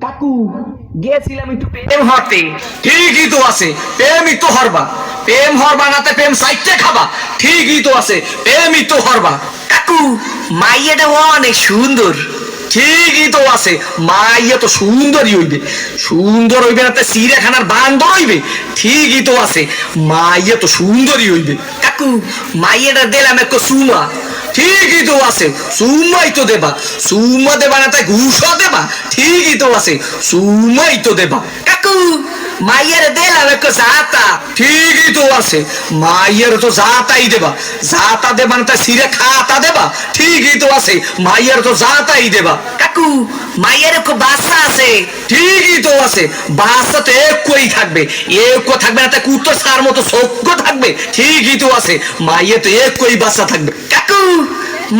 কাকু গেছিলাম একটু প্রেম হতে। ঠিকই তো আছে, প্রেমই তো হরবা। প্রেম হরবা নাতে প্রেম সাইটে খাবা। ঠিকই তো আছে, প্রেমই তো হরবা। কাকু মাইয়াটা অনেক সুন্দর। ঠিকই তো আছে, মাইয়া তো সুন্দরই হইবে। সুন্দর হইবে নাতে চিড়িয়াখানার বান্দর হইবে। ঠিকই তো আছে, মাইয়া তো সুন্দরই হইবে। কাকু মাইয়াটা দিলাম একটু সুমা। ঠিকই তো আছে, সুমাই তো দেবা। সুমা দেবা না তাই ঘুষা দেবা। ঠিকই তো আছে, সুমাই তো দেবা। কাকু মাইয়ারে দিলাম একটু জাতা। ঠিকই তো আছে, মাইয়ের তো জাতাই দেবা। জাতা দেবা না তাই সিরে খাতা দেবা। ঠিকই তো আছে, মাইয়ের তো জাতাই দেবা। কাকু মাইয়ার একটু বাচ্চা আছে। ঠিকই তো আছে, বাচ্চা তো একই থাকবে। এক থাকবে না তাই কুত্তো সার মতো সভ্য থাকবে। ঠিকই তো আছে, মাইয়ে তো একই বাচ্চা থাকবে। কাকু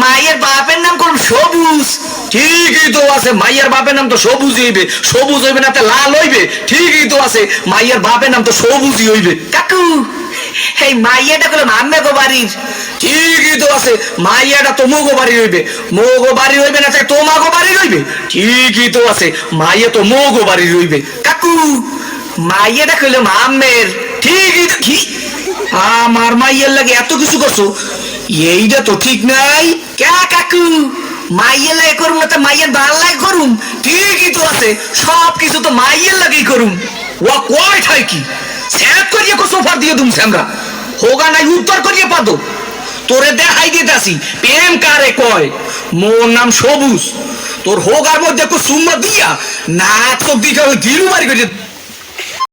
মাইয়ের বাপের নাম কোন সবুজ। ঠিকই তো আছে, মাইয়ের বাপের নাম তো সবুজ হইবে। সবুজ হইবে না তে লাল হইবে। ঠিকই তো আছে, মাইয়ের বাপের নাম তো সবুজই হইবে। কাকু এই মাইয়াটা করলাম আম্মে গো বাড়ির। ঠিকই তো আছে, মাইয়াটা তো মোগো বাড়ি হইবে। মোগো বাড়ি হইবে না তোমাগো বাড়ি হইবে। ঠিকই তো আছে, মাইয়া তো মোগো বাড়ি হইবে। কাকু মাইয়াটা করলাম আম্মের। ঠিকই তো কি, আমার মাইয়ের লাগে এত কিছু করছো, এইটা তো ঠিক নাই। কে কাকু মাইয়ের লাগে করুম না তো মাইয়ের ভাল লাগে করুম। ঠিকই তো আছে, সব কিছু তো মাইয়ের লাগেই করুম। ও কয় ঠাই কি স্যাপ করিয়ে সোফার দিয়ে দুম স্যামরা হোগা নাই উত্তর করিয়ে পাদো। তোরে দেখাই দিতেছি প্রেম কারে কয়। মোর নাম সবুজ, তোর হোগার মধ্যে সুম্মা দিয়া না চোখ দিকে গিলু মারি করে